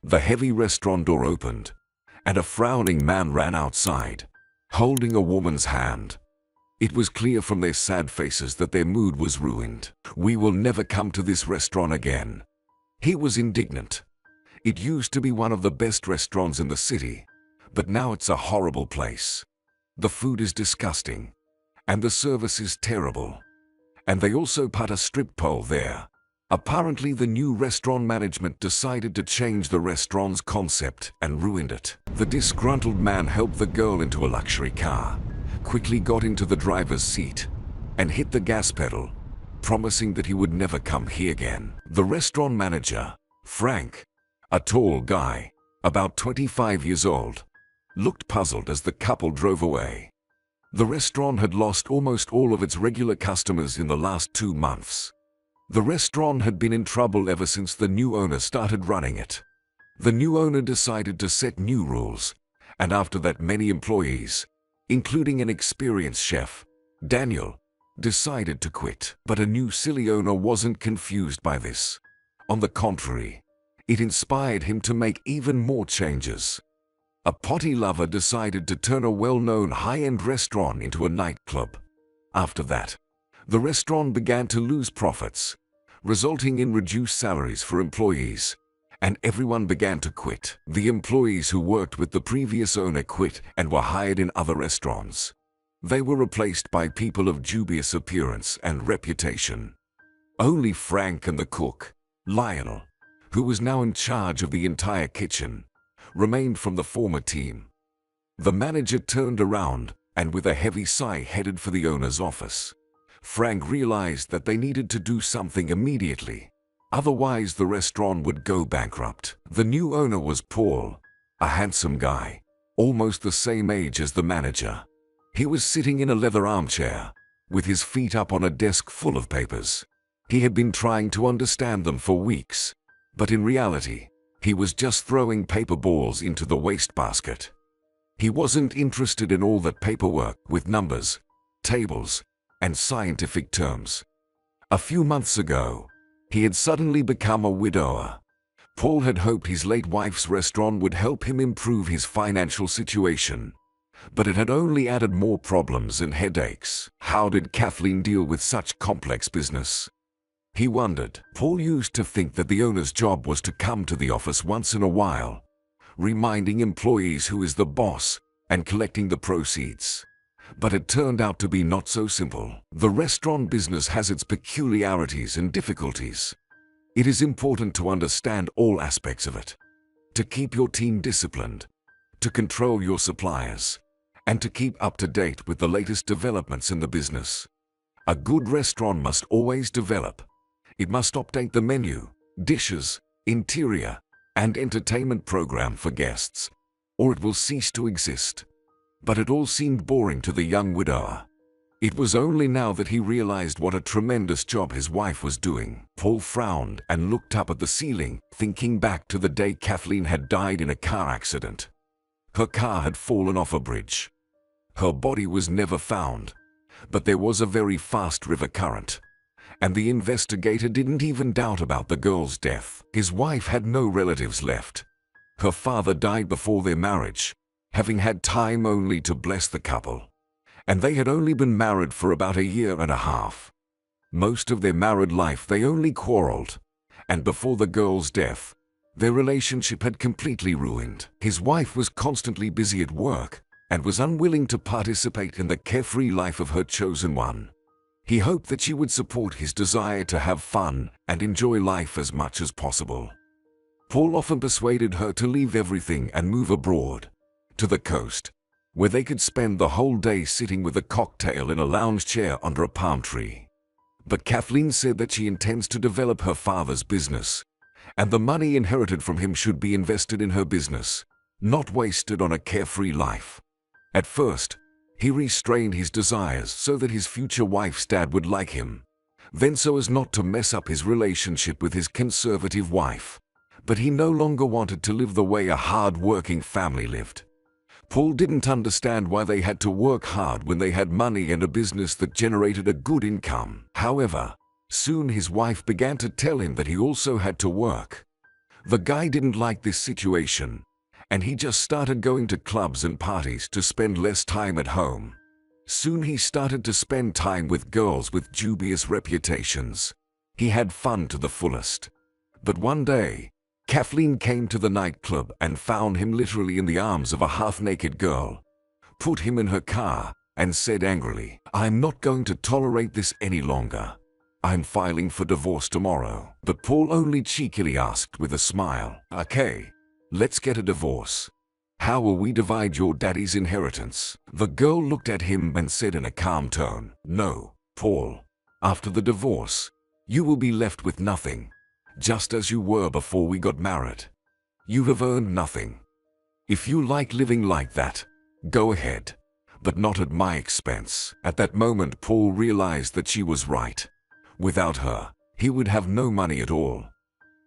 The heavy restaurant door opened, and a frowning man ran outside, holding a woman's hand. It was clear from their sad faces that their mood was ruined. "We will never come to this restaurant again." He was indignant. It used to be one of the best restaurants in the city, but now it's a horrible place. The food is disgusting, and the service is terrible. And they also put a strip pole there. Apparently the new restaurant management decided to change the restaurant's concept and ruined it. The disgruntled man helped the girl into a luxury car, quickly got into the driver's seat, and hit the gas pedal, promising that he would never come here again. The restaurant manager, Frank, a tall guy, about 25 years old, looked puzzled as the couple drove away. The restaurant had lost almost all of its regular customers in the last 2 months. The restaurant had been in trouble ever since the new owner started running it. The new owner decided to set new rules, and after that many employees, including an experienced chef, Daniel, decided to quit. But a new silly owner wasn't confused by this. On the contrary, it inspired him to make even more changes. A potty lover decided to turn a well-known high-end restaurant into a nightclub. After that, the restaurant began to lose profits, resulting in reduced salaries for employees, and everyone began to quit. The employees who worked with the previous owner quit and were hired in other restaurants. They were replaced by people of dubious appearance and reputation. Only Frank and the cook, Lionel, who was now in charge of the entire kitchen, remained from the former team. The manager turned around and with a heavy sigh headed for the owner's office. Frank realized that they needed to do something immediately, otherwise the restaurant would go bankrupt. The new owner was Paul, a handsome guy, almost the same age as the manager. He was sitting in a leather armchair, with his feet up on a desk full of papers. He had been trying to understand them for weeks, but in reality, he was just throwing paper balls into the wastebasket. He wasn't interested in all that paperwork with numbers, tables, and scientific terms. A few months ago, he had suddenly become a widower. Paul had hoped his late wife's restaurant would help him improve his financial situation, but it had only added more problems and headaches. How did Kathleen deal with such complex business? He wondered. Paul used to think that the owner's job was to come to the office once in a while, reminding employees who is the boss and collecting the proceeds. But it turned out to be not so simple. The restaurant business has its peculiarities and difficulties. It is important to understand all aspects of it, to keep your team disciplined, to control your suppliers, and to keep up to date with the latest developments in the business. A good restaurant must always develop. It must update the menu, dishes, interior, and entertainment program for guests, or it will cease to exist. But it all seemed boring to the young widower. It was only now that he realized what a tremendous job his wife was doing. Paul frowned and looked up at the ceiling, thinking back to the day Kathleen had died in a car accident. Her car had fallen off a bridge. Her body was never found, but there was a very fast river current, and the investigator didn't even doubt about the girl's death. His wife had no relatives left. Her father died before their marriage, having had time only to bless the couple, and they had only been married for about 1.5 years. Most of their married life they only quarreled, and before the girl's death, their relationship had completely ruined. His wife was constantly busy at work and was unwilling to participate in the carefree life of her chosen one. He hoped that she would support his desire to have fun and enjoy life as much as possible. Paul often persuaded her to leave everything and move abroad, to the coast, where they could spend the whole day sitting with a cocktail in a lounge chair under a palm tree. But Kathleen said that she intends to develop her father's business, and the money inherited from him should be invested in her business, not wasted on a carefree life. At first, he restrained his desires so that his future wife's dad would like him, then so as not to mess up his relationship with his conservative wife. But he no longer wanted to live the way a hard-working family lived. Paul didn't understand why they had to work hard when they had money and a business that generated a good income. However, soon his wife began to tell him that he also had to work. The guy didn't like this situation, and he just started going to clubs and parties to spend less time at home. Soon he started to spend time with girls with dubious reputations. He had fun to the fullest. But one day, Kathleen came to the nightclub and found him literally in the arms of a half-naked girl, put him in her car, and said angrily, "I'm not going to tolerate this any longer. I'm filing for divorce tomorrow." But Paul only cheekily asked with a smile, "Okay, let's get a divorce. How will we divide your daddy's inheritance?" The girl looked at him and said in a calm tone, "No, Paul. After the divorce, you will be left with nothing, just as you were before we got married. You have earned nothing. If you like living like that, go ahead, but not at my expense." At that moment, Paul realized that she was right. Without her, he would have no money at all.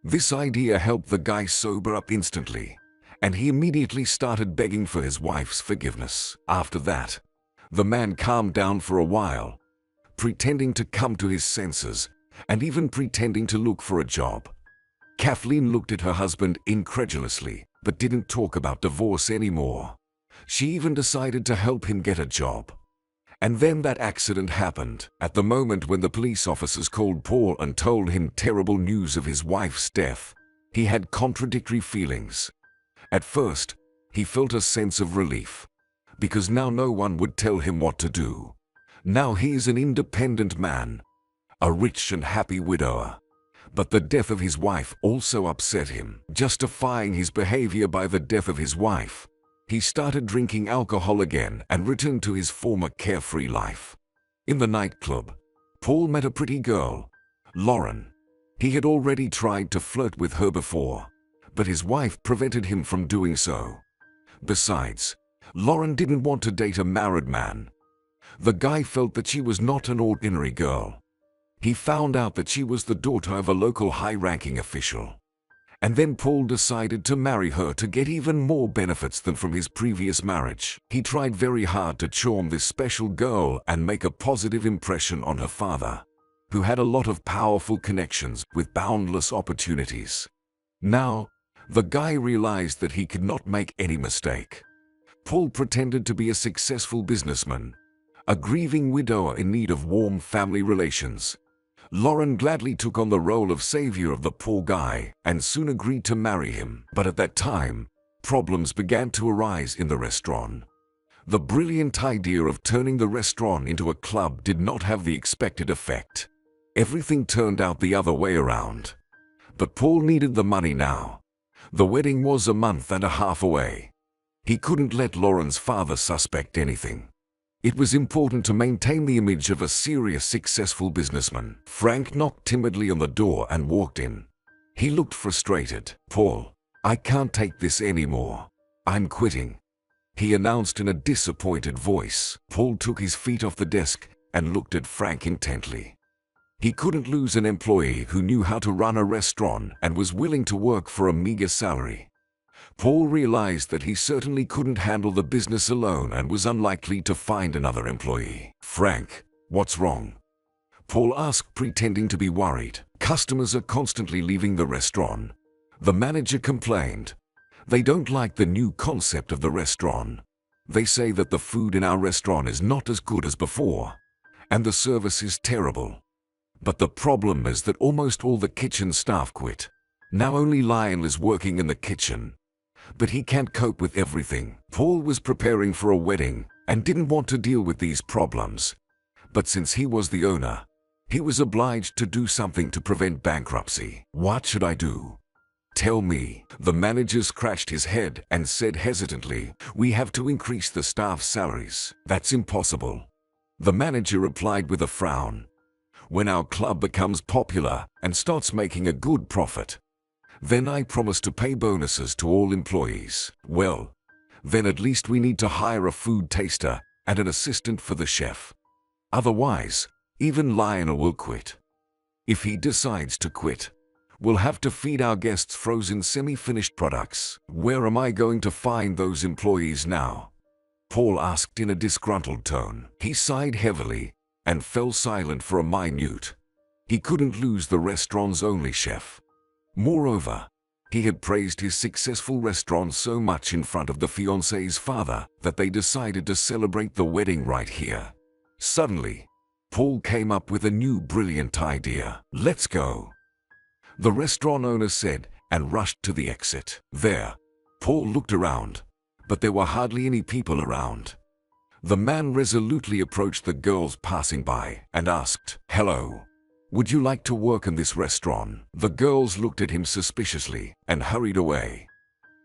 This idea helped the guy sober up instantly, and he immediately started begging for his wife's forgiveness. After that, the man calmed down for a while, pretending to come to his senses and even pretending to look for a job. Kathleen looked at her husband incredulously, but didn't talk about divorce anymore. She even decided to help him get a job. And then that accident happened. At the moment when the police officers called Paul and told him terrible news of his wife's death, he had contradictory feelings. At first, he felt a sense of relief, because now no one would tell him what to do. Now he is an independent man, a rich and happy widower. But the death of his wife also upset him. Justifying his behavior by the death of his wife, he started drinking alcohol again and returned to his former carefree life. In the nightclub, Paul met a pretty girl, Lauren. He had already tried to flirt with her before, but his wife prevented him from doing so. Besides, Lauren didn't want to date a married man. The guy felt that she was not an ordinary girl. He found out that she was the daughter of a local high-ranking official. And then Paul decided to marry her to get even more benefits than from his previous marriage. He tried very hard to charm this special girl and make a positive impression on her father, who had a lot of powerful connections with boundless opportunities. Now, the guy realized that he could not make any mistake. Paul pretended to be a successful businessman, a grieving widower in need of warm family relations. Lauren gladly took on the role of savior of the poor guy and soon agreed to marry him. But at that time, problems began to arise in the restaurant. The brilliant idea of turning the restaurant into a club did not have the expected effect. Everything turned out the other way around. But Paul needed the money now. The wedding was a month and a half away. He couldn't let Lauren's father suspect anything. It was important to maintain the image of a serious, successful businessman. Frank knocked timidly on the door and walked in. He looked frustrated. "Paul, I can't take this anymore. I'm quitting," he announced in a disappointed voice. Paul took his feet off the desk and looked at Frank intently. He couldn't lose an employee who knew how to run a restaurant and was willing to work for a meager salary. Paul realized that he certainly couldn't handle the business alone and was unlikely to find another employee. "Frank, what's wrong?" Paul asked, pretending to be worried. "Customers are constantly leaving the restaurant," the manager complained. "They don't like the new concept of the restaurant. They say that the food in our restaurant is not as good as before, and the service is terrible. But the problem is that almost all the kitchen staff quit. Now only Lionel is working in the kitchen, but he can't cope with everything." Paul was preparing for a wedding and didn't want to deal with these problems. But since he was the owner, he was obliged to do something to prevent bankruptcy. "What should I do? Tell me." The manager scratched his head and said hesitantly, "We have to increase the staff's salaries." "That's impossible," the manager replied with a frown. "When our club becomes popular and starts making a good profit, then I promise to pay bonuses to all employees." "Well, then at least we need to hire a food taster and an assistant for the chef. Otherwise, even Lionel will quit. If he decides to quit, we'll have to feed our guests frozen semi-finished products." "Where am I going to find those employees now?" Paul asked in a disgruntled tone. He sighed heavily and fell silent for a minute. He couldn't lose the restaurant's only chef. Moreover, He had praised his successful restaurant so much in front of the fiancé's father that they decided to celebrate the wedding right here. Suddenly, Paul came up with a new brilliant idea. "Let's go," the restaurant owner said, and rushed to the exit. There, Paul looked around, but there were hardly any people around. The man resolutely approached the girls passing by and asked, "Hello, would you like to work in this restaurant?" The girls looked at him suspiciously and hurried away.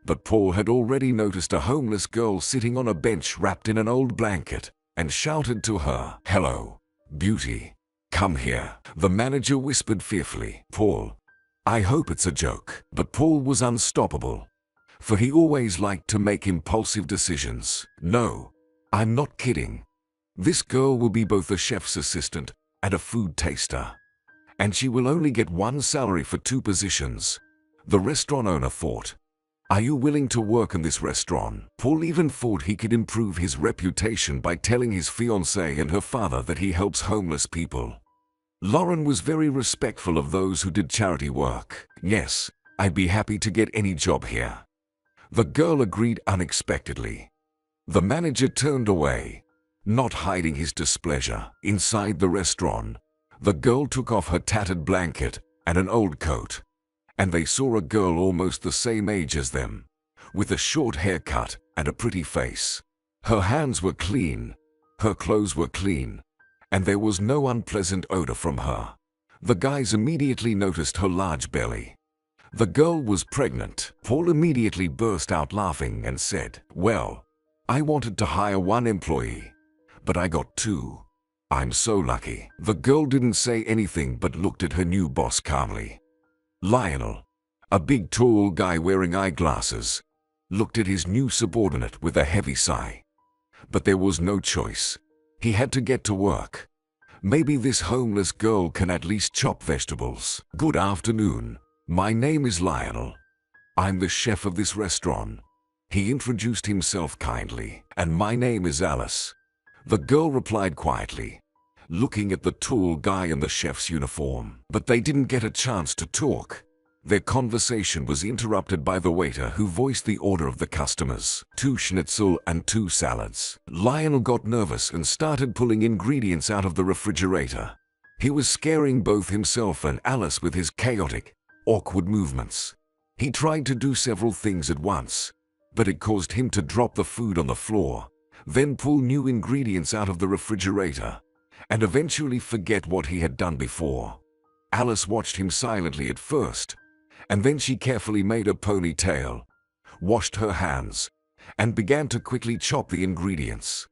But Paul had already noticed a homeless girl sitting on a bench wrapped in an old blanket and shouted to her, "Hello, beauty, come here." The manager whispered fearfully, "Paul, I hope it's a joke." But Paul was unstoppable, for he always liked to make impulsive decisions. "No, I'm not kidding. This girl will be both a chef's assistant and a food taster, and she will only get one salary for 2 positions." The restaurant owner thought, "Are you willing to work in this restaurant?" Paul even thought he could improve his reputation by telling his fiancée and her father that he helps homeless people. Lauren was very respectful of those who did charity work. "Yes, I'd be happy to get any job here." The girl agreed unexpectedly. The manager turned away, not hiding his displeasure. Inside the restaurant, the girl took off her tattered blanket and an old coat, and they saw a girl almost the same age as them, with a short haircut and a pretty face. Her hands were clean, her clothes were clean, and there was no unpleasant odor from her. The guys immediately noticed her large belly. The girl was pregnant. Paul immediately burst out laughing and said, "Well, I wanted to hire 1 employee, but I got 2. I'm so lucky." The girl didn't say anything but looked at her new boss calmly. Lionel, a big tall guy wearing eyeglasses, looked at his new subordinate with a heavy sigh. But there was no choice. He had to get to work. Maybe this homeless girl can at least chop vegetables. "Good afternoon. My name is Lionel. I'm the chef of this restaurant." He introduced himself kindly. "And my name is Alice," the girl replied quietly, looking at the tall guy in the chef's uniform. But they didn't get a chance to talk. Their conversation was interrupted by the waiter who voiced the order of the customers: 2 schnitzel and 2 salads. Lionel got nervous and started pulling ingredients out of the refrigerator. He was scaring both himself and Alice with his chaotic, awkward movements. He tried to do several things at once, but it caused him to drop the food on the floor, then pull new ingredients out of the refrigerator, and eventually forget what he had done before. Alice watched him silently at first, and then she carefully made a ponytail, washed her hands, and began to quickly chop the ingredients.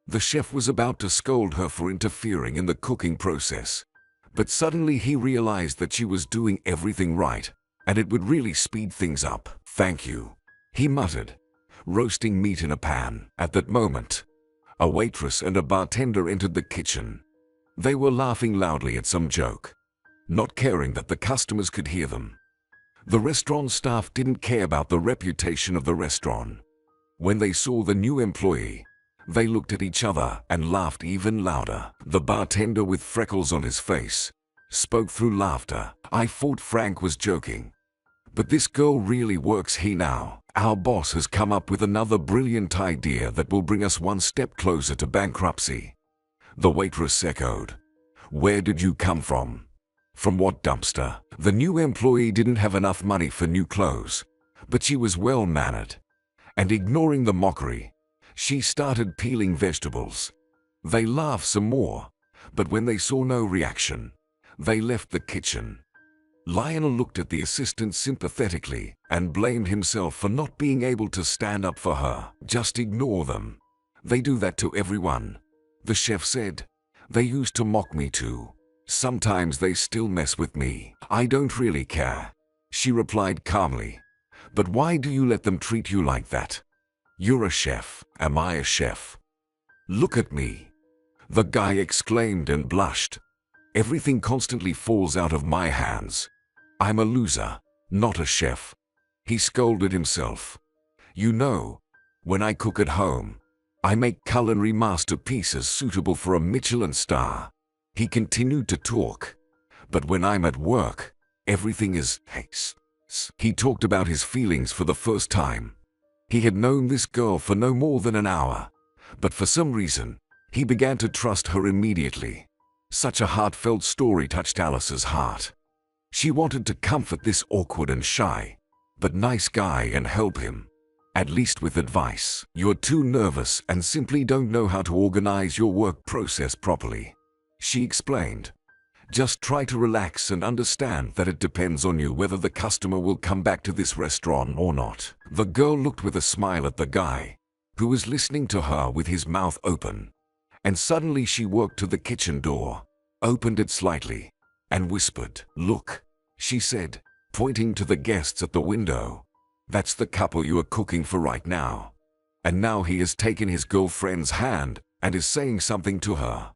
The chef was about to scold her for interfering in the cooking process, but suddenly he realized that she was doing everything right, and it would really speed things up. "Thank you," he muttered, roasting meat in a pan. At that moment, a waitress and a bartender entered the kitchen. They were laughing loudly at some joke, not caring that the customers could hear them. The restaurant staff didn't care about the reputation of the restaurant. When they saw the new employee, they looked at each other and laughed even louder. The bartender, with freckles on his face, spoke through laughter. "I thought Frank was joking, but this girl really works here now. Our boss has come up with another brilliant idea that will bring us one step closer to bankruptcy." The waitress echoed, "Where did you come from?" "From what dumpster?" The new employee didn't have enough money for new clothes, but she was well-mannered, and ignoring the mockery, she started peeling vegetables. They laughed some more, but when they saw no reaction, they left the kitchen. Lionel looked at the assistant sympathetically and blamed himself for not being able to stand up for her. "Just ignore them. They do that to everyone," the chef said. "They used to mock me too. Sometimes they still mess with me." "I don't really care," she replied calmly. "But why do you let them treat you like that? You're a chef. Am I a chef? Look at me," the guy exclaimed and blushed. "Everything constantly falls out of my hands. I'm a loser, not a chef." He scolded himself. "You know, when I cook at home, I make culinary masterpieces suitable for a Michelin star." He continued to talk. "But when I'm at work, everything is guests. He talked about his feelings for the first time. He had known this girl for no more than an hour, but for some reason, he began to trust her immediately. Such a heartfelt story touched Alice's heart. She wanted to comfort this awkward and shy, but nice guy and help him, at least with advice. "You're too nervous and simply don't know how to organize your work process properly," she explained. "Just try to relax and understand that it depends on you whether the customer will come back to this restaurant or not." The girl looked with a smile at the guy, who was listening to her with his mouth open. And suddenly she walked to the kitchen door, opened it slightly, and whispered, "Look," she said, pointing to the guests at the window. "That's the couple you are cooking for right now." And now he has taken his girlfriend's hand and is saying something to her.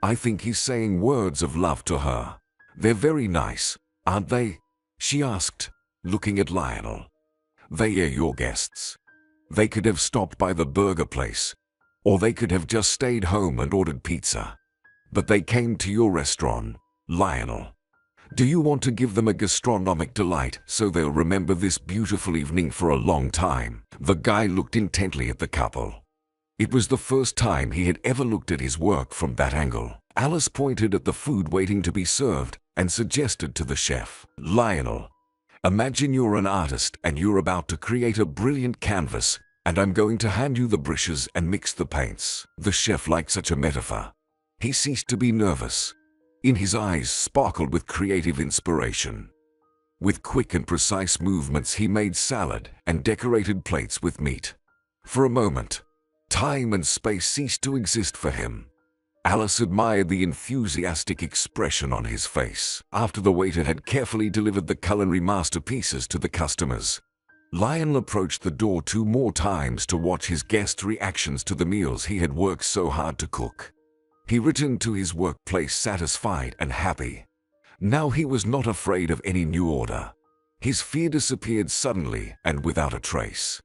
"I think he's saying words of love to her. They're very nice, aren't they?" she asked, looking at Lionel. "They are your guests. They could have stopped by the burger place, or they could have just stayed home and ordered pizza. But they came to your restaurant, Lionel. Do you want to give them a gastronomic delight so they'll remember this beautiful evening for a long time?" The guy looked intently at the couple. It was the first time he had ever looked at his work from that angle. Alice pointed at the food waiting to be served and suggested to the chef, "Lionel, imagine you're an artist and you're about to create a brilliant canvas, and I'm going to hand you the brushes and mix the paints." The chef liked such a metaphor. He ceased to be nervous. In his eyes sparkled with creative inspiration. With quick and precise movements he made salad and decorated plates with meat. For a moment, time and space ceased to exist for him. Alice admired the enthusiastic expression on his face. After the waiter had carefully delivered the culinary masterpieces to the customers, Lionel approached the door 2 more times to watch his guests' reactions to the meals he had worked so hard to cook. He returned to his workplace satisfied and happy. Now he was not afraid of any new order. His fear disappeared suddenly and without a trace.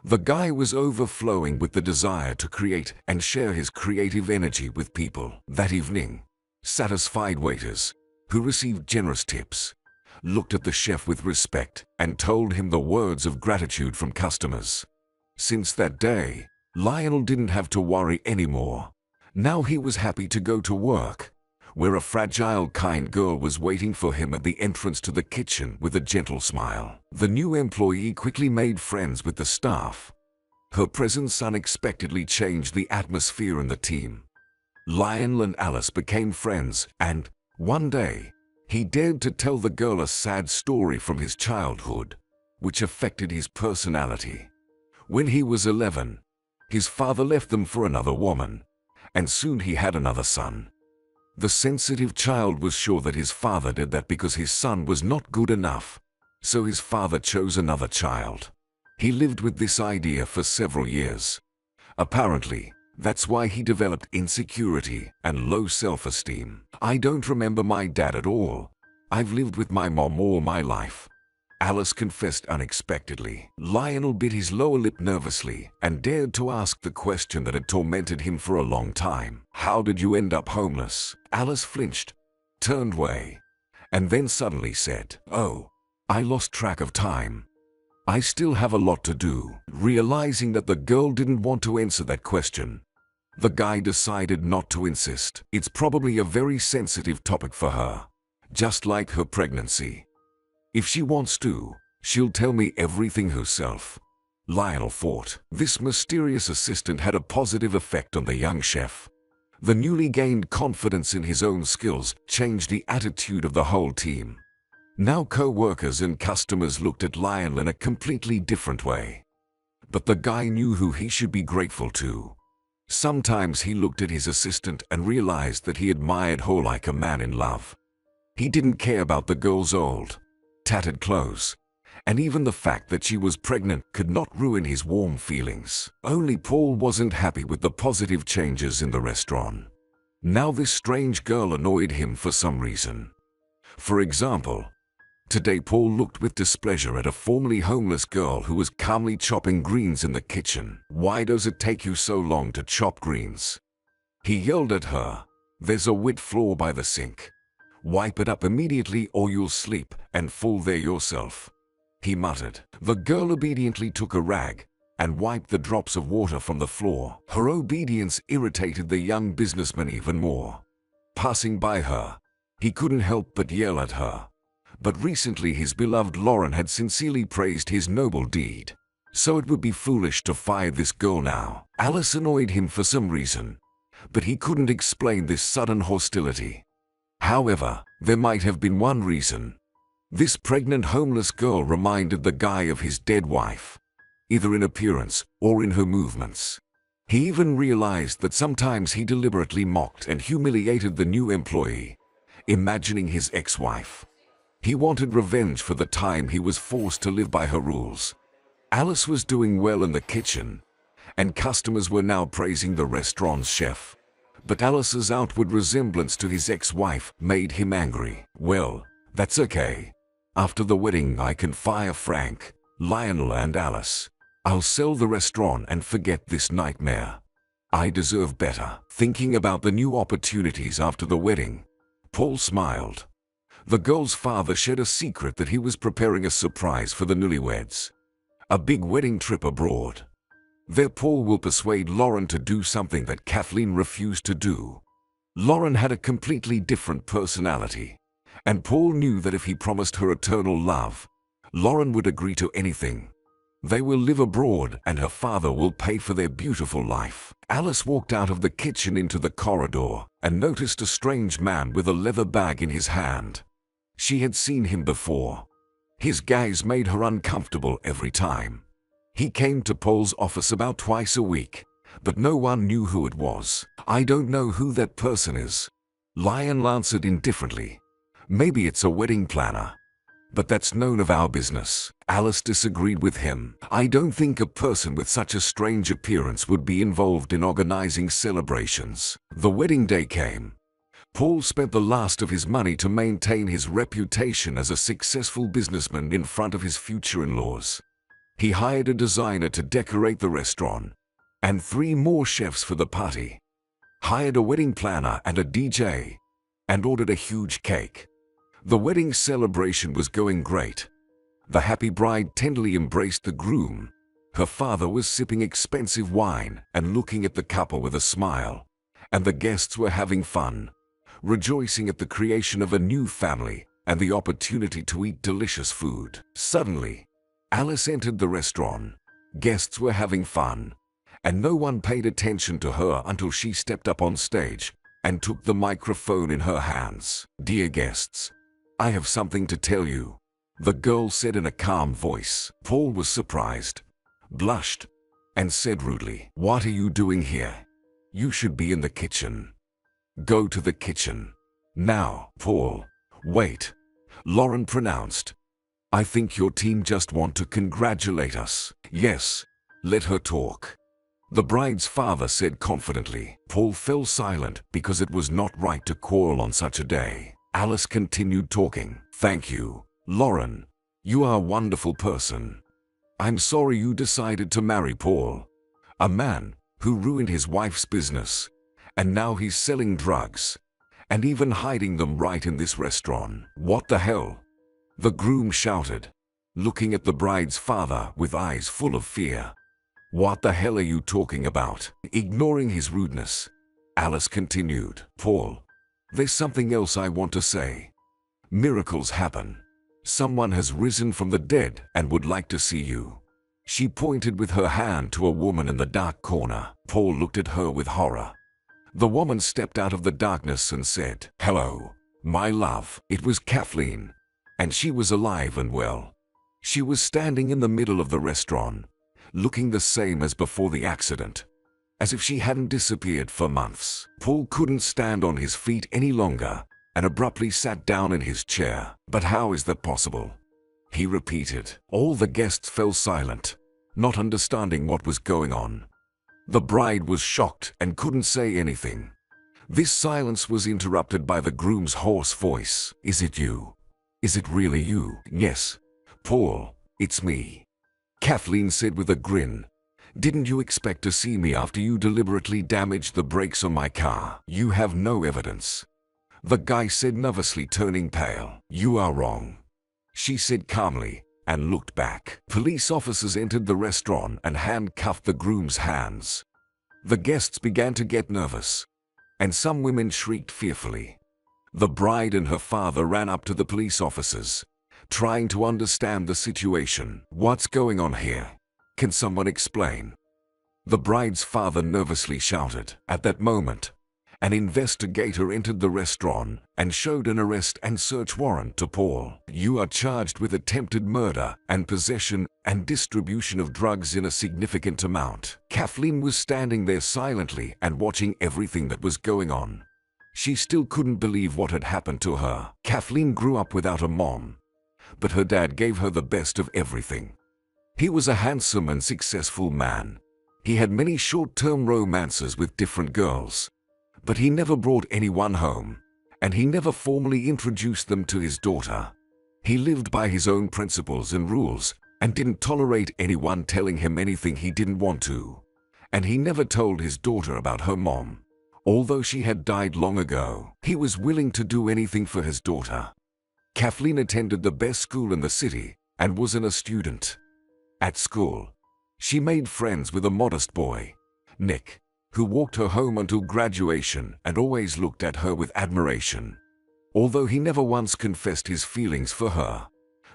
The guy was overflowing with the desire to create and share his creative energy with people. That evening, satisfied waiters, who received generous tips, looked at the chef with respect and told him the words of gratitude from customers. Since that day, Lionel didn't have to worry anymore. Now he was happy to go to work, where a fragile, kind girl was waiting for him at the entrance to the kitchen with a gentle smile. The new employee quickly made friends with the staff. Her presence unexpectedly changed the atmosphere in the team. Lionel and Alice became friends, and, one day, he dared to tell the girl a sad story from his childhood, which affected his personality. When he was 11, his father left them for another woman, and soon he had another son. The sensitive child was sure that his father did that because his son was not good enough, so his father chose another child. He lived with this idea for several years. Apparently, that's why he developed insecurity and low self-esteem. "I don't remember my dad at all. I've lived with my mom all my life," Alice confessed unexpectedly. Lionel bit his lower lip nervously and dared to ask the question that had tormented him for a long time. "How did you end up homeless?" Alice flinched, turned away, and then suddenly said, "Oh, I lost track of time. I still have a lot to do." Realizing that the girl didn't want to answer that question, the guy decided not to insist. It's probably a very sensitive topic for her, just like her pregnancy. If she wants to, she'll tell me everything herself, Lionel thought. This mysterious assistant had a positive effect on the young chef. The newly gained confidence in his own skills changed the attitude of the whole team. Now co-workers and customers looked at Lionel in a completely different way. But the guy knew who he should be grateful to. Sometimes he looked at his assistant and realized that he admired her like a man in love. He didn't care about the girl's old, tattered clothes, and even the fact that she was pregnant could not ruin his warm feelings. Only Paul wasn't happy with the positive changes in the restaurant. Now this strange girl annoyed him for some reason. For example, today Paul looked with displeasure at a formerly homeless girl who was calmly chopping greens in the kitchen. "Why does it take you so long to chop greens?" he yelled at her. "There's a wet floor by the sink. Wipe it up immediately or you'll sleep and fall there yourself." he muttered. The girl obediently took a rag and wiped the drops of water from the floor. Her obedience irritated the young businessman even more. Passing by her, he couldn't help but yell at her. But recently his beloved Lauren had sincerely praised his noble deed, so it would be foolish to fire this girl now. Alice annoyed him for some reason, but he couldn't explain this sudden hostility. However, there might have been one reason. This pregnant homeless girl reminded the guy of his dead wife, either in appearance or in her movements. He even realized that sometimes he deliberately mocked and humiliated the new employee, imagining his ex-wife. He wanted revenge for the time he was forced to live by her rules. Alice was doing well in the kitchen, and customers were now praising the restaurant's chef. But Alice's outward resemblance to his ex-wife made him angry. Well, that's okay. After the wedding I can fire Frank, Lionel and Alice. I'll sell the restaurant and forget this nightmare. I deserve better. Thinking about the new opportunities after the wedding, Paul smiled. The girl's father shared a secret that he was preparing a surprise for the newlyweds. A big wedding trip abroad. There Paul will persuade Lauren to do something that Kathleen refused to do. Lauren had a completely different personality, and Paul knew that if he promised her eternal love, Lauren would agree to anything. They will live abroad and her father will pay for their beautiful life. Alice walked out of the kitchen into the corridor and noticed a strange man with a leather bag in his hand. She had seen him before. His gaze made her uncomfortable every time. He came to Paul's office about twice a week, but no one knew who it was. I don't know who that person is, Lionel answered indifferently. Maybe it's a wedding planner. But that's none of our business. Alice disagreed with him. I don't think a person with such a strange appearance would be involved in organizing celebrations. The wedding day came. Paul spent the last of his money to maintain his reputation as a successful businessman in front of his future in-laws. He hired a designer to decorate the restaurant, and 3 more chefs for the party. Hired a wedding planner and a DJ, and ordered a huge cake. The wedding celebration was going great. The happy bride tenderly embraced the groom. Her father was sipping expensive wine and looking at the couple with a smile. And the guests were having fun, rejoicing at the creation of a new family and the opportunity to eat delicious food. Suddenly, Alice entered the restaurant. Guests were having fun, and no one paid attention to her until she stepped up on stage and took the microphone in her hands. Dear guests, I have something to tell you, the girl said in a calm voice. Paul was surprised, blushed, and said rudely, What are you doing here? You should be in the kitchen. Go to the kitchen. Now, Paul. Wait, Lauren pronounced. I think your team just want to congratulate us. Yes, let her talk, the bride's father said confidently. Paul fell silent because it was not right to quarrel on such a day. Alice continued talking. Thank you, Lauren. You are a wonderful person. I'm sorry you decided to marry Paul, a man who ruined his wife's business, and now he's selling drugs, and even hiding them right in this restaurant. What the hell? The groom shouted, looking at the bride's father with eyes full of fear. What the hell are you talking about? Ignoring his rudeness, Alice continued. Paul, there's something else I want to say. Miracles happen. Someone has risen from the dead and would like to see you. She pointed with her hand to a woman in the dark corner. Paul looked at her with horror. The woman stepped out of the darkness and said, Hello, my love. It was Kathleen, and she was alive and well. She was standing in the middle of the restaurant, looking the same as before the accident, as if she hadn't disappeared for months. Paul couldn't stand on his feet any longer and abruptly sat down in his chair. But how is that possible? He repeated. All the guests fell silent, not understanding what was going on. The bride was shocked and couldn't say anything. This silence was interrupted by the groom's hoarse voice. Is it you? Is it really you? Yes, Paul, it's me, Kathleen said with a grin. Didn't you expect to see me after you deliberately damaged the brakes on my car? You have no evidence, the guy said nervously, turning pale. You are wrong, she said calmly, and looked back. Police officers entered the restaurant and handcuffed the groom's hands. The guests began to get nervous, and some women shrieked fearfully. The bride and her father ran up to the police officers, trying to understand the situation. "What's going on here? Can someone explain?" The bride's father nervously shouted. At that moment, an investigator entered the restaurant and showed an arrest and search warrant to Paul. "You are charged with attempted murder and possession and distribution of drugs in a significant amount." Kathleen was standing there silently and watching everything that was going on. She still couldn't believe what had happened to her. Kathleen grew up without a mom, but her dad gave her the best of everything. He was a handsome and successful man. He had many short-term romances with different girls, but he never brought anyone home, and he never formally introduced them to his daughter. He lived by his own principles and rules and didn't tolerate anyone telling him anything he didn't want to. And he never told his daughter about her mom. Although she had died long ago, he was willing to do anything for his daughter. Kathleen attended the best school in the city and was a student. At school, she made friends with a modest boy, Nick, who walked her home until graduation and always looked at her with admiration. Although he never once confessed his feelings for her,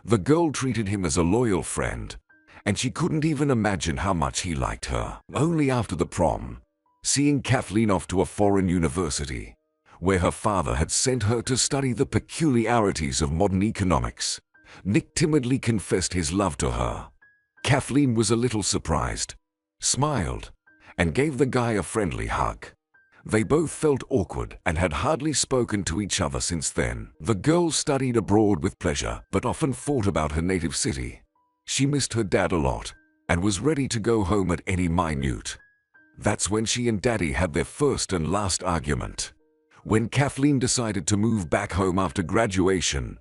the girl treated him as a loyal friend, and she couldn't even imagine how much he liked her. Only after the prom, seeing Kathleen off to a foreign university, where her father had sent her to study the peculiarities of modern economics, Nick timidly confessed his love to her. Kathleen was a little surprised, smiled, and gave the guy a friendly hug. They both felt awkward and had hardly spoken to each other since then. The girl studied abroad with pleasure, but often thought about her native city. She missed her dad a lot and was ready to go home at any minute. That's when she and Daddy had their first and last argument. When Kathleen decided to move back home after graduation,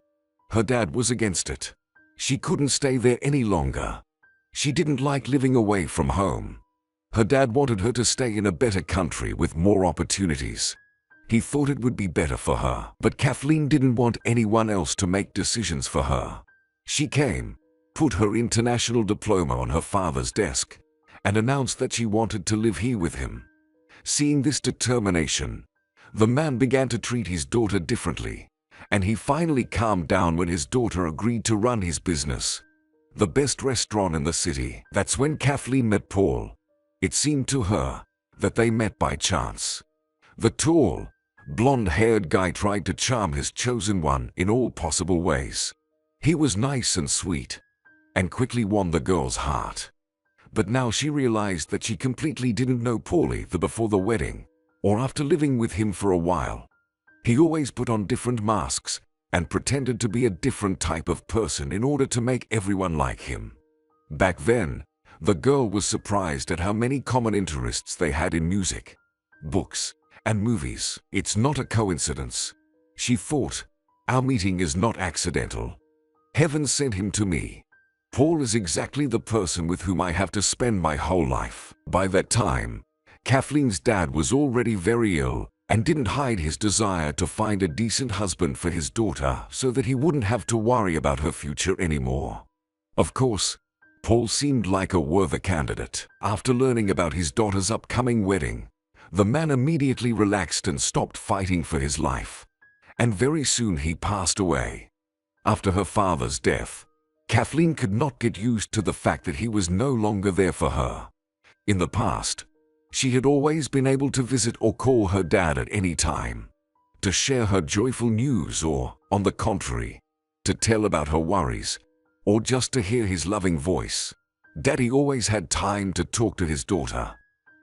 her dad was against it. She couldn't stay there any longer. She didn't like living away from home. Her dad wanted her to stay in a better country with more opportunities. He thought it would be better for her, but Kathleen didn't want anyone else to make decisions for her. She came, put her international diploma on her father's desk, and announced that she wanted to live here with him. Seeing this determination, the man began to treat his daughter differently, and he finally calmed down when his daughter agreed to run his business, the best restaurant in the city. That's when Kathleen met Paul. It seemed to her that they met by chance. The tall, blonde-haired guy tried to charm his chosen one in all possible ways. He was nice and sweet, and quickly won the girl's heart. But now she realized that she completely didn't know Paul either before the wedding, or after living with him for a while. He always put on different masks and pretended to be a different type of person in order to make everyone like him. Back then, the girl was surprised at how many common interests they had in music, books, and movies. It's not a coincidence, she thought. Our meeting is not accidental. Heaven sent him to me. Paul is exactly the person with whom I have to spend my whole life. By that time, Kathleen's dad was already very ill and didn't hide his desire to find a decent husband for his daughter so that he wouldn't have to worry about her future anymore. Of course, Paul seemed like a worthy candidate. After learning about his daughter's upcoming wedding, the man immediately relaxed and stopped fighting for his life. And very soon he passed away. After her father's death, Kathleen could not get used to the fact that he was no longer there for her. In the past, she had always been able to visit or call her dad at any time, to share her joyful news or, on the contrary, to tell about her worries, or just to hear his loving voice. Daddy always had time to talk to his daughter.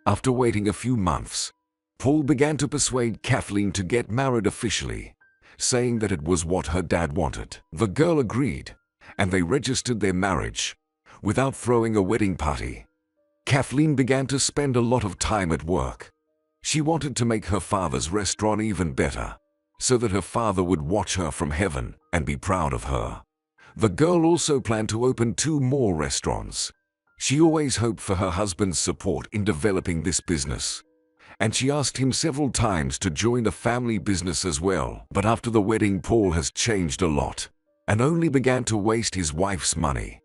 After waiting a few months, Paul began to persuade Kathleen to get married officially, saying that it was what her dad wanted. The girl agreed, and they registered their marriage, without throwing a wedding party. Kathleen began to spend a lot of time at work. She wanted to make her father's restaurant even better, so that her father would watch her from heaven and be proud of her. The girl also planned to open 2 more restaurants. She always hoped for her husband's support in developing this business, and she asked him several times to join the family business as well. But after the wedding, Paul has changed a lot, and only began to waste his wife's money.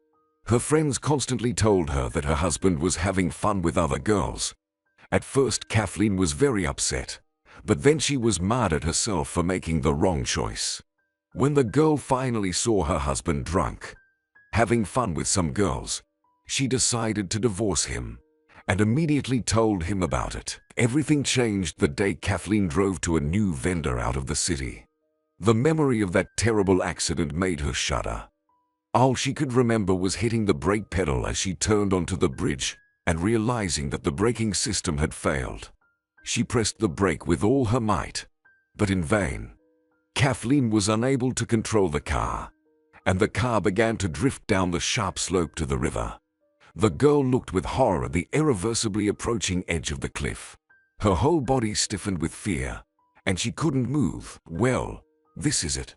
Her friends constantly told her that her husband was having fun with other girls. At first, Kathleen was very upset, but then she was mad at herself for making the wrong choice. When the girl finally saw her husband drunk, having fun with some girls, she decided to divorce him and immediately told him about it. Everything changed the day Kathleen drove to a new vendor out of the city. The memory of that terrible accident made her shudder. All she could remember was hitting the brake pedal as she turned onto the bridge and realizing that the braking system had failed. She pressed the brake with all her might, but in vain. Kathleen was unable to control the car, and the car began to drift down the sharp slope to the river. The girl looked with horror at the irreversibly approaching edge of the cliff. Her whole body stiffened with fear, and she couldn't move. Well, this is it,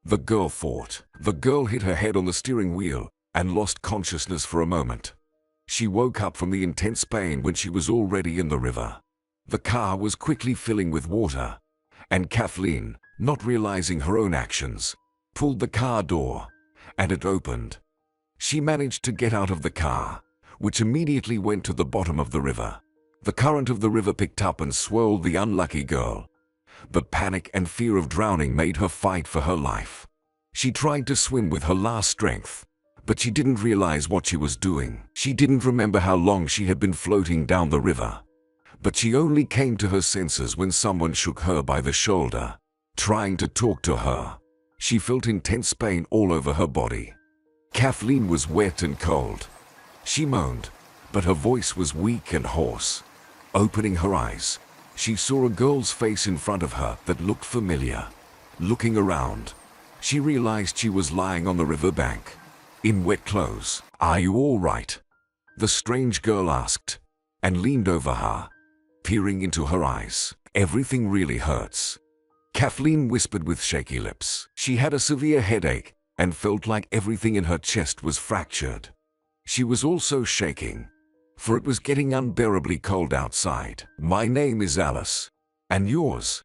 the girl thought. The girl hit her head on the steering wheel and lost consciousness for a moment. She woke up from the intense pain when she was already in the river. The car was quickly filling with water, and Kathleen, not realizing her own actions, pulled the car door, and it opened. She managed to get out of the car, which immediately went to the bottom of the river. The current of the river picked up and swirled the unlucky girl. But panic and fear of drowning made her fight for her life. She tried to swim with her last strength, but she didn't realize what she was doing. She didn't remember how long she had been floating down the river. But she only came to her senses when someone shook her by the shoulder, trying to talk to her. She felt intense pain all over her body. Kathleen was wet and cold. She moaned, but her voice was weak and hoarse. Opening her eyes, she saw a girl's face in front of her that looked familiar. Looking around, she realized she was lying on the riverbank, in wet clothes. "Are you all right?" the strange girl asked, and leaned over her, peering into her eyes. "Everything really hurts," Kathleen whispered with shaky lips. She had a severe headache and felt like everything in her chest was fractured. She was also shaking, for it was getting unbearably cold outside. "My name is Alice. And yours?"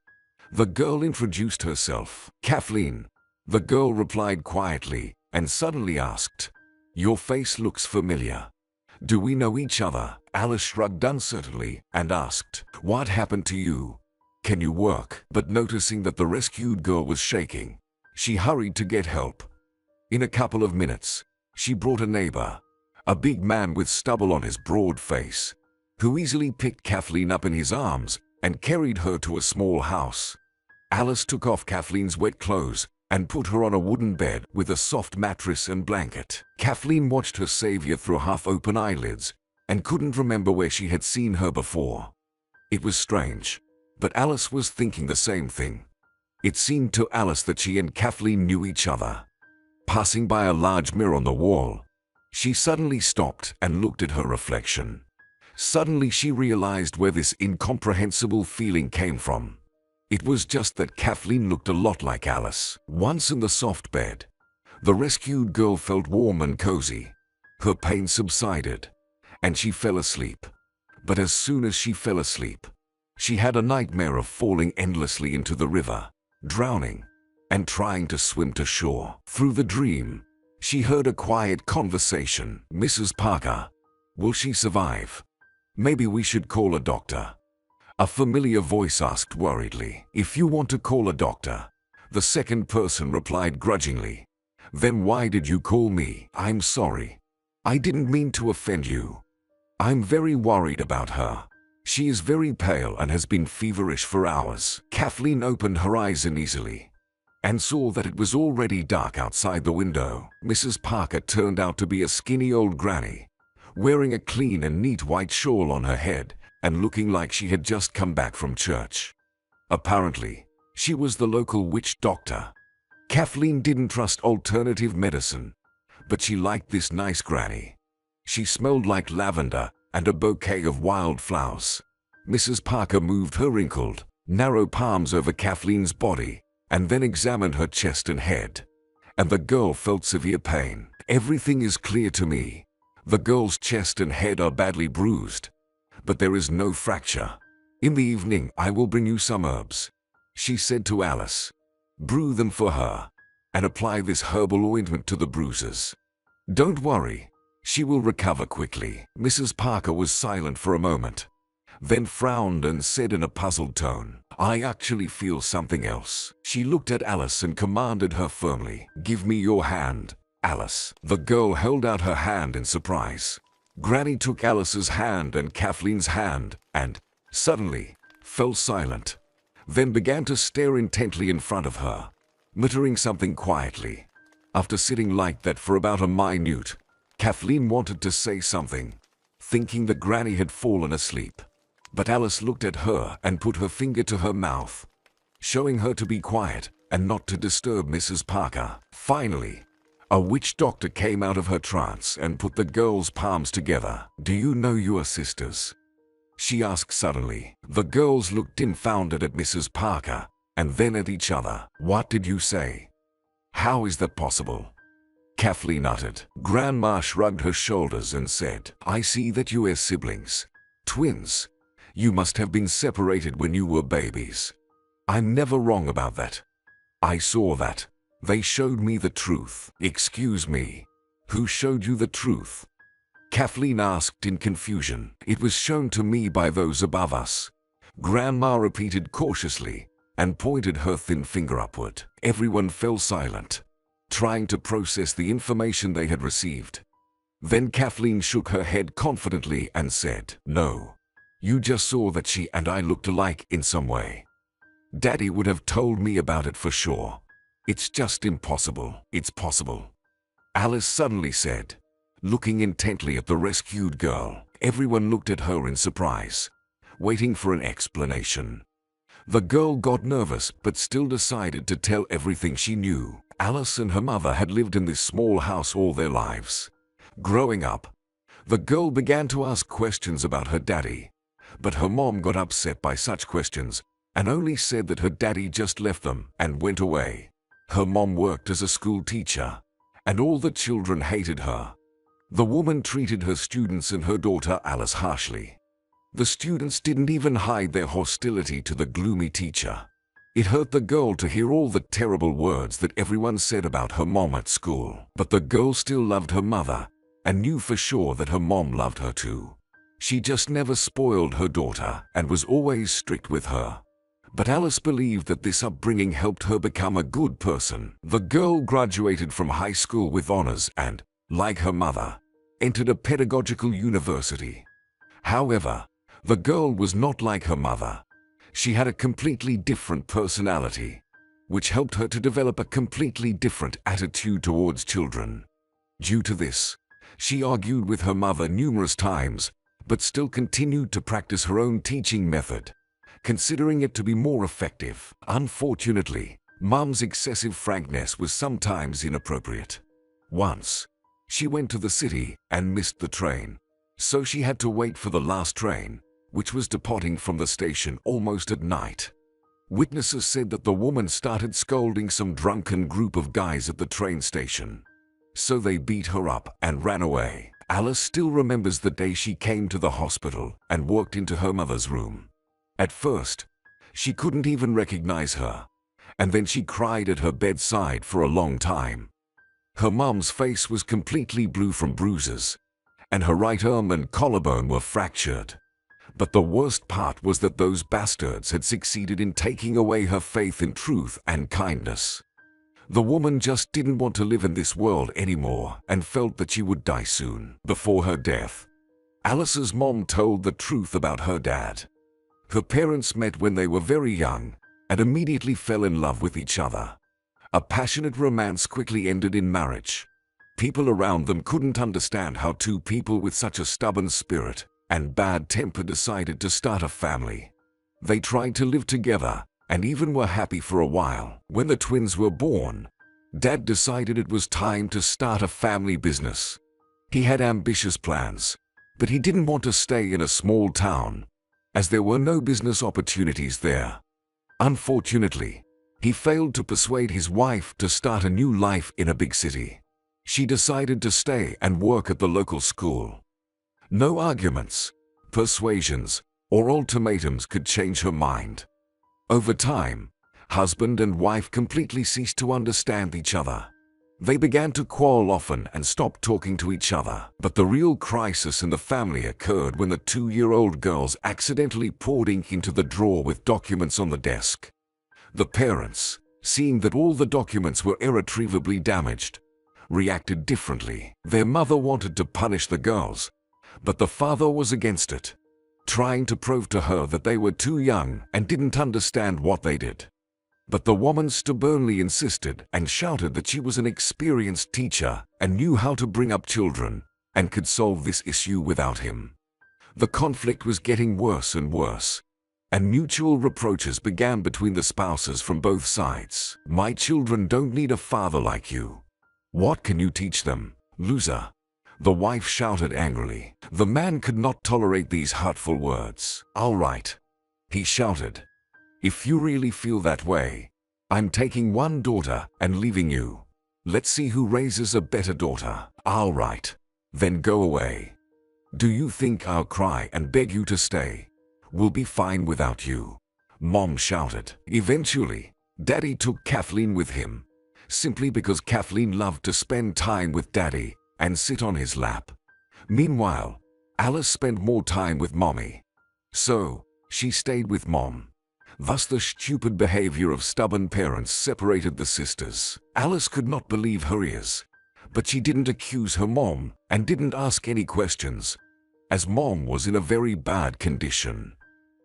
the girl introduced herself. "Kathleen," the girl replied quietly, and suddenly asked, "Your face looks familiar. Do we know each other?" Alice shrugged uncertainly and asked, "What happened to you? Can you work?" But noticing that the rescued girl was shaking, she hurried to get help. In a couple of minutes, she brought a neighbor, a big man with stubble on his broad face, who easily picked Kathleen up in his arms and carried her to a small house. Alice took off Kathleen's wet clothes and put her on a wooden bed with a soft mattress and blanket. Kathleen watched her savior through half-open eyelids and couldn't remember where she had seen her before. It was strange, but Alice was thinking the same thing. It seemed to Alice that she and Kathleen knew each other. Passing by a large mirror on the wall, she suddenly stopped and looked at her reflection. Suddenly she realized where this incomprehensible feeling came from. It was just that Kathleen looked a lot like Alice. Once in the soft bed, the rescued girl felt warm and cozy. Her pain subsided, and she fell asleep. But as soon as she fell asleep, she had a nightmare of falling endlessly into the river, drowning, and trying to swim to shore. Through the dream, she heard a quiet conversation. "Mrs. Parker, will she survive? Maybe we should call a doctor," a familiar voice asked worriedly. "If you want to call a doctor," the second person replied grudgingly, "then why did you call me?" "I'm sorry. I didn't mean to offend you. I'm very worried about her. She is very pale and has been feverish for hours." Kathleen opened her eyes uneasily and saw that it was already dark outside the window. Mrs. Parker turned out to be a skinny old granny, wearing a clean and neat white shawl on her head and looking like she had just come back from church. Apparently, she was the local witch doctor. Kathleen didn't trust alternative medicine, but she liked this nice granny. She smelled like lavender and a bouquet of wildflowers. Mrs. Parker moved her wrinkled, narrow palms over Kathleen's body and then examined her chest and head, and the girl felt severe pain. "Everything is clear to me. The girl's chest and head are badly bruised, but there is no fracture. In the evening I will bring you some herbs," she said to Alice. "Brew them for her, and apply this herbal ointment to the bruises. Don't worry, She will recover quickly. Mrs. Parker was silent for a moment, then frowned and said in a puzzled tone, "I actually feel something else." She looked at Alice and commanded her firmly, "Give me your hand, Alice." The girl held out her hand in surprise. Granny took Alice's hand and Kathleen's hand and, suddenly, fell silent, then began to stare intently in front of her, muttering something quietly. After sitting like that for about a minute, Kathleen wanted to say something, thinking that Granny had fallen asleep. But Alice looked at her and put her finger to her mouth, showing her to be quiet and not to disturb Mrs. Parker. Finally, a witch doctor came out of her trance and put the girls' palms together. "Do you know you are sisters?" she asked suddenly. The girls looked dumbfounded at Mrs. Parker and then at each other. "What did you say? How is that possible?" Kathleen uttered. Grandma shrugged her shoulders and said, "I see that you are siblings. Twins. You must have been separated when you were babies. I'm never wrong about that. I saw that. They showed me the truth." "Excuse me, who showed you the truth?" Kathleen asked in confusion. "It was shown to me by those above us," Grandma repeated cautiously and pointed her thin finger upward. Everyone fell silent, trying to process the information they had received. Then Kathleen shook her head confidently and said, "No. You just saw that she and I looked alike in some way. Daddy would have told me about it for sure. It's just impossible." "It's possible," Alice suddenly said, looking intently at the rescued girl. Everyone looked at her in surprise, waiting for an explanation. The girl got nervous but still decided to tell everything she knew. Alice and her mother had lived in this small house all their lives. Growing up, the girl began to ask questions about her daddy, but her mom got upset by such questions and only said that her daddy just left them and went away. Her mom worked as a school teacher, and all the children hated her. The woman treated her students and her daughter Alice harshly. The students didn't even hide their hostility to the gloomy teacher. It hurt the girl to hear all the terrible words that everyone said about her mom at school. But the girl still loved her mother and knew for sure that her mom loved her too. She just never spoiled her daughter and was always strict with her. But Alice believed that this upbringing helped her become a good person. The girl graduated from high school with honors and, like her mother, entered a pedagogical university. However, the girl was not like her mother. She had a completely different personality, which helped her to develop a completely different attitude towards children. Due to this, she argued with her mother numerous times, but still continued to practice her own teaching method, considering it to be more effective. Unfortunately, Mom's excessive frankness was sometimes inappropriate. Once, she went to the city and missed the train, so she had to wait for the last train, which was departing from the station almost at night. Witnesses said that the woman started scolding some drunken group of guys at the train station, so they beat her up and ran away. Alice still remembers the day she came to the hospital and walked into her mother's room. At first, she couldn't even recognize her, and then she cried at her bedside for a long time. Her mom's face was completely blue from bruises, and her right arm and collarbone were fractured. But the worst part was that those bastards had succeeded in taking away her faith in truth and kindness. The woman just didn't want to live in this world anymore and felt that she would die soon. Before her death, Alice's mom told the truth about her dad. Her parents met when they were very young and immediately fell in love with each other. A passionate romance quickly ended in marriage. People around them couldn't understand how two people with such a stubborn spirit and bad temper decided to start a family. They tried to live together and even were happy for a while. When the twins were born, Dad decided it was time to start a family business. He had ambitious plans, but he didn't want to stay in a small town, as there were no business opportunities there. Unfortunately, he failed to persuade his wife to start a new life in a big city. She decided to stay and work at the local school. No arguments, persuasions, or ultimatums could change her mind. Over time, husband and wife completely ceased to understand each other. They began to quarrel often and stopped talking to each other. But the real crisis in the family occurred when the 2-year-old girls accidentally poured ink into the drawer with documents on the desk. The parents, seeing that all the documents were irretrievably damaged, reacted differently. Their mother wanted to punish the girls, but the father was against it, trying to prove to her that they were too young and didn't understand what they did. But the woman stubbornly insisted and shouted that she was an experienced teacher and knew how to bring up children and could solve this issue without him. The conflict was getting worse and worse, and mutual reproaches began between the spouses from both sides. "My children don't need a father like you. What can you teach them, loser?" the wife shouted angrily. The man could not tolerate these hurtful words. "All right," he shouted. "If you really feel that way, I'm taking one daughter and leaving you. Let's see who raises a better daughter." "All right, then go away. Do you think I'll cry and beg you to stay? We'll be fine without you," Mom shouted. Eventually, Daddy took Kathleen with him, simply because Kathleen loved to spend time with Daddy and sit on his lap. Meanwhile, Alice spent more time with Mommy, so she stayed with Mom. Thus the stupid behavior of stubborn parents separated the sisters. Alice could not believe her ears, but she didn't accuse her mom and didn't ask any questions, as Mom was in a very bad condition.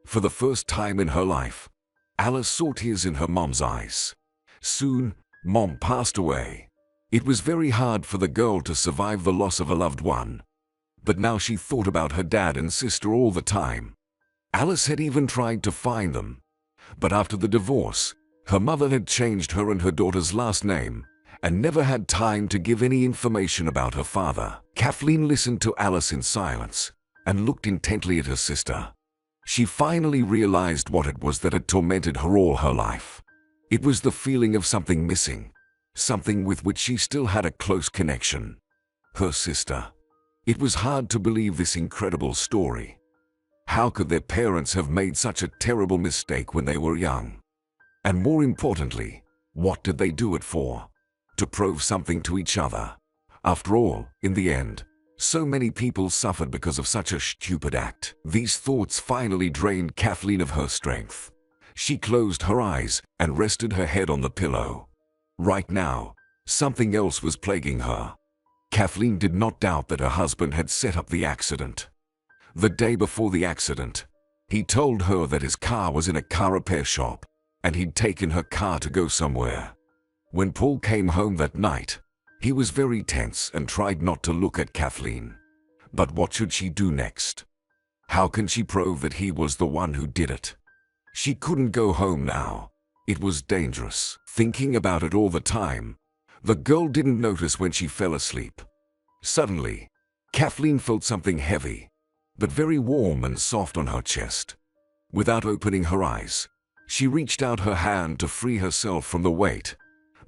For the first time in her life, Alice saw tears in her mom's eyes. Soon, Mom passed away. It was very hard for the girl to survive the loss of a loved one, but now she thought about her dad and sister all the time. Alice had even tried to find them, but after the divorce, her mother had changed her and her daughter's last name and never had time to give any information about her father. Kathleen listened to Alice in silence and looked intently at her sister. She finally realized what it was that had tormented her all her life. It was the feeling of something missing, something with which she still had a close connection. Her sister. It was hard to believe this incredible story. How could their parents have made such a terrible mistake when they were young? And more importantly, what did they do it for? To prove something to each other. After all, in the end, so many people suffered because of such a stupid act. These thoughts finally drained Kathleen of her strength. She closed her eyes and rested her head on the pillow. Right now, something else was plaguing her. Kathleen did not doubt that her husband had set up the accident. The day before the accident, he told her that his car was in a car repair shop and he'd taken her car to go somewhere. When Paul came home that night, he was very tense and tried not to look at Kathleen. But what should she do next? How can she prove that he was the one who did it? She couldn't go home now. It was dangerous. Thinking about it all the time, the girl didn't notice when she fell asleep. Suddenly, Kathleen felt something heavy, but very warm and soft on her chest. Without opening her eyes, she reached out her hand to free herself from the weight.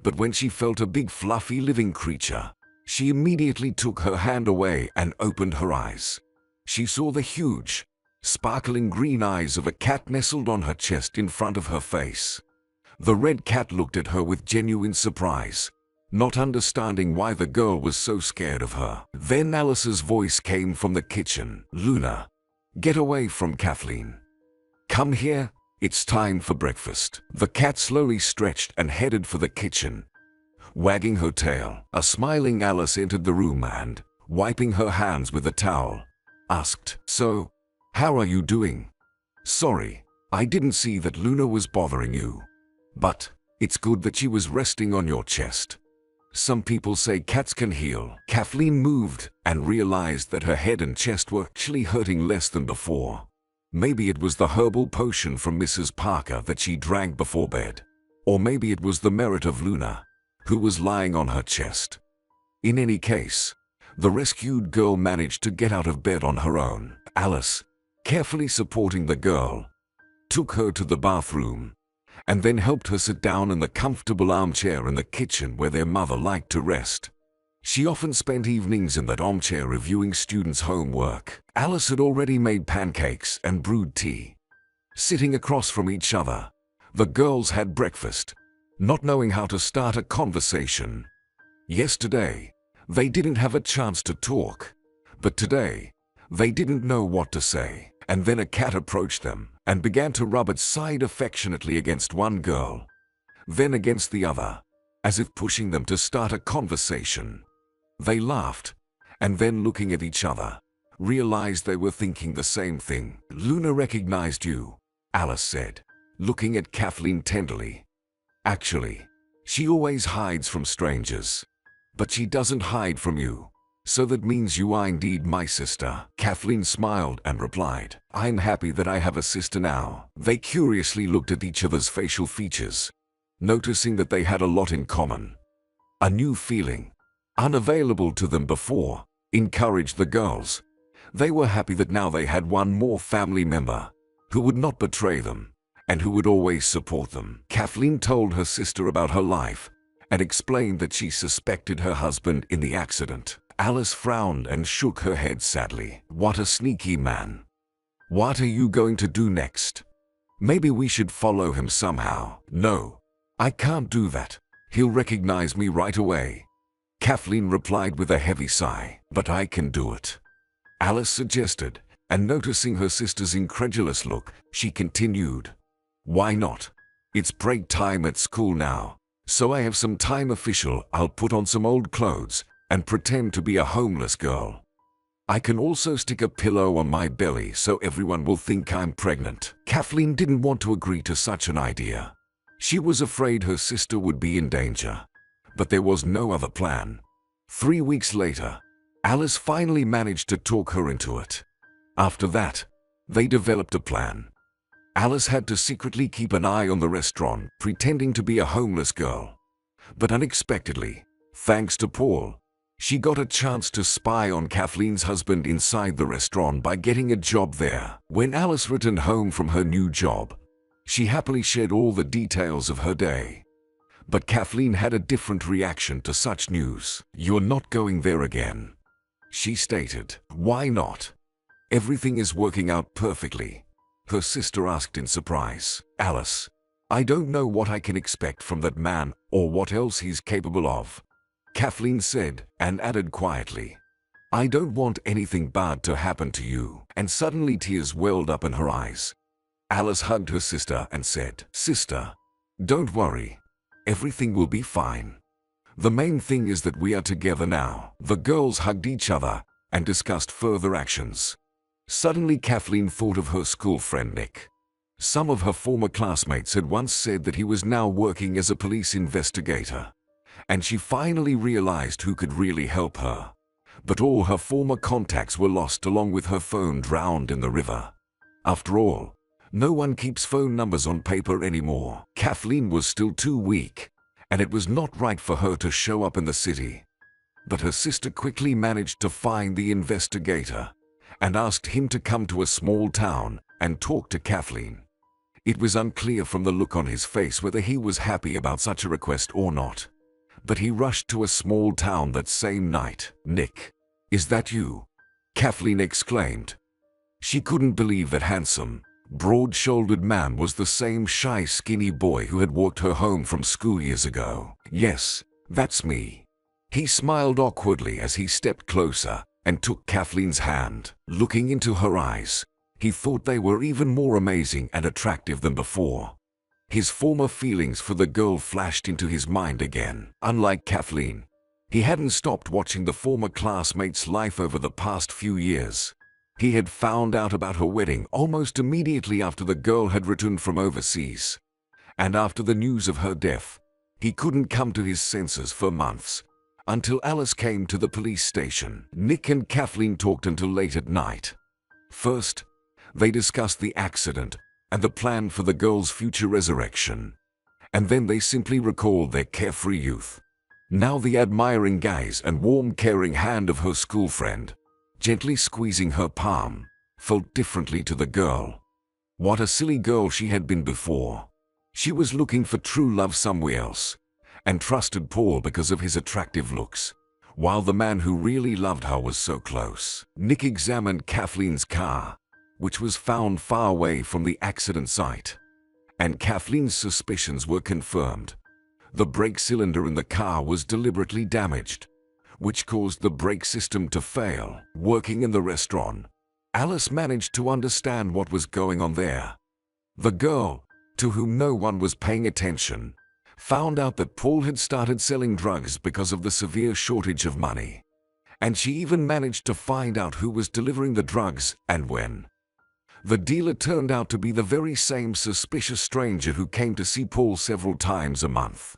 But when she felt a big fluffy living creature, she immediately took her hand away and opened her eyes. She saw the huge, sparkling green eyes of a cat nestled on her chest in front of her face. The red cat looked at her with genuine surprise, not understanding why the girl was so scared of her. Then Alice's voice came from the kitchen. "Luna, get away from Kathleen. Come here, it's time for breakfast." The cat slowly stretched and headed for the kitchen, wagging her tail. A smiling Alice entered the room and, wiping her hands with a towel, asked, "So, how are you doing? Sorry, I didn't see that Luna was bothering you. But it's good that she was resting on your chest. Some people say cats can heal." Kathleen moved and realized that her head and chest were actually hurting less than before. Maybe it was the herbal potion from Mrs. Parker that she drank before bed. Or maybe it was the merit of Luna, who was lying on her chest. In any case, the rescued girl managed to get out of bed on her own. Alice, carefully supporting the girl, took her to the bathroom, and then helped her sit down in the comfortable armchair in the kitchen where their mother liked to rest. She often spent evenings in that armchair reviewing students' homework. Alice had already made pancakes and brewed tea. Sitting across from each other, the girls had breakfast, not knowing how to start a conversation. Yesterday, they didn't have a chance to talk, but today, they didn't know what to say. And then a cat approached them and began to rub its side affectionately against one girl, then against the other, as if pushing them to start a conversation. They laughed, and then looking at each other, realized they were thinking the same thing. "Luna recognized you," Alice said, looking at Kathleen tenderly. "Actually, she always hides from strangers, but she doesn't hide from you. So that means you are indeed my sister." Kathleen smiled and replied, "I'm happy that I have a sister now." They curiously looked at each other's facial features, noticing that they had a lot in common. A new feeling, unavailable to them before, encouraged the girls. They were happy that now they had one more family member who would not betray them and who would always support them. Kathleen told her sister about her life and explained that she suspected her husband in the accident. Alice frowned and shook her head sadly. "What a sneaky man. What are you going to do next? Maybe we should follow him somehow." "No, I can't do that. He'll recognize me right away," Kathleen replied with a heavy sigh. "But I can do it," Alice suggested, and noticing her sister's incredulous look, she continued, "Why not? It's break time at school now, so I have some time official. I'll put on some old clothes and pretend to be a homeless girl. I can also stick a pillow on my belly so everyone will think I'm pregnant." Kathleen didn't want to agree to such an idea. She was afraid her sister would be in danger, but there was no other plan. 3 weeks later, Alice finally managed to talk her into it. After that, they developed a plan. Alice had to secretly keep an eye on the restaurant, pretending to be a homeless girl. But unexpectedly, thanks to Paul, she got a chance to spy on Kathleen's husband inside the restaurant by getting a job there. When Alice returned home from her new job, she happily shared all the details of her day. But Kathleen had a different reaction to such news. "You're not going there again," she stated. "Why not? Everything is working out perfectly," her sister asked in surprise. "Alice, I don't know what I can expect from that man or what else he's capable of," Kathleen said, and added quietly, "I don't want anything bad to happen to you." And suddenly tears welled up in her eyes. Alice hugged her sister and said, "Sister, don't worry. Everything will be fine. The main thing is that we are together now." The girls hugged each other and discussed further actions. Suddenly Kathleen thought of her school friend Nick. Some of her former classmates had once said that he was now working as a police investigator, and she finally realized who could really help her. But all her former contacts were lost along with her phone drowned in the river. After all, no one keeps phone numbers on paper anymore. Kathleen was still too weak, and it was not right for her to show up in the city. But her sister quickly managed to find the investigator and asked him to come to a small town and talk to Kathleen. It was unclear from the look on his face whether he was happy about such a request or not, but he rushed to a small town that same night. "Nick, is that you?" Kathleen exclaimed. She couldn't believe that handsome, broad-shouldered man was the same shy, skinny boy who had walked her home from school years ago. "Yes, that's me." He smiled awkwardly as he stepped closer and took Kathleen's hand. Looking into her eyes, he thought they were even more amazing and attractive than before. His former feelings for the girl flashed into his mind again. Unlike Kathleen, he hadn't stopped watching the former classmate's life over the past few years. He had found out about her wedding almost immediately after the girl had returned from overseas. And after the news of her death, he couldn't come to his senses for months, until Alice came to the police station. Nick and Kathleen talked until late at night. First, they discussed the accident and the plan for the girl's future resurrection. And then they simply recalled their carefree youth. Now the admiring gaze and warm, caring hand of her school friend, gently squeezing her palm, felt differently to the girl. What a silly girl she had been before. She was looking for true love somewhere else, and trusted Paul because of his attractive looks, while the man who really loved her was so close. Nick examined Kathleen's car, which was found far away from the accident site, and Kathleen's suspicions were confirmed. The brake cylinder in the car was deliberately damaged, which caused the brake system to fail. Working in the restaurant, Alice managed to understand what was going on there. The girl, to whom no one was paying attention, found out that Paul had started selling drugs because of the severe shortage of money. And she even managed to find out who was delivering the drugs and when. The dealer turned out to be the very same suspicious stranger who came to see Paul several times a month.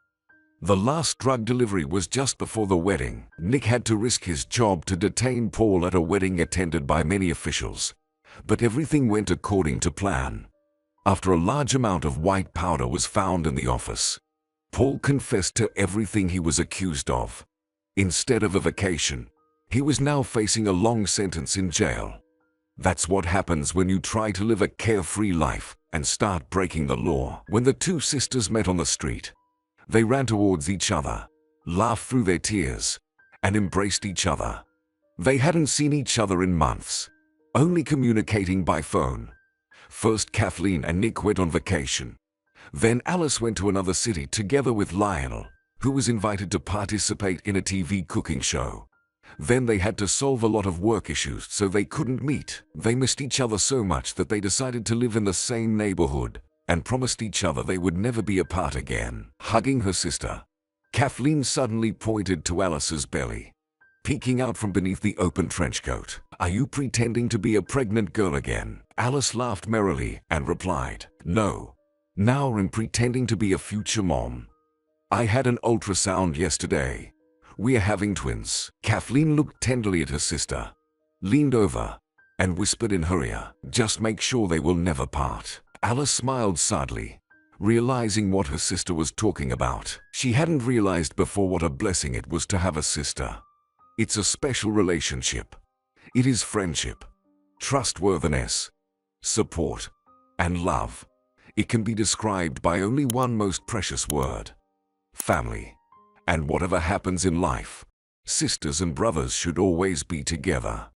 The last drug delivery was just before the wedding. Nick had to risk his job to detain Paul at a wedding attended by many officials. But everything went according to plan. After a large amount of white powder was found in the office, Paul confessed to everything he was accused of. Instead of a vacation, he was now facing a long sentence in jail. That's what happens when you try to live a carefree life and start breaking the law. When the two sisters met on the street, they ran towards each other, laughed through their tears, and embraced each other. They hadn't seen each other in months, only communicating by phone. First Kathleen and Nick went on vacation. Then Alice went to another city together with Lionel, who was invited to participate in a TV cooking show. Then they had to solve a lot of work issues, so they couldn't meet. They missed each other so much that they decided to live in the same neighborhood and promised each other they would never be apart again. Hugging her sister, Kathleen suddenly pointed to Alice's belly, peeking out from beneath the open trench coat. "Are you pretending to be a pregnant girl again?" Alice laughed merrily and replied, "No. Now I'm pretending to be a future mom. I had an ultrasound yesterday. We are having twins." Kathleen looked tenderly at her sister, leaned over, and whispered in her ear, "Just make sure they will never part." Alice smiled sadly, realizing what her sister was talking about. She hadn't realized before what a blessing it was to have a sister. It's a special relationship. It is friendship, trustworthiness, support, and love. It can be described by only one most precious word: family. And whatever happens in life, sisters and brothers should always be together.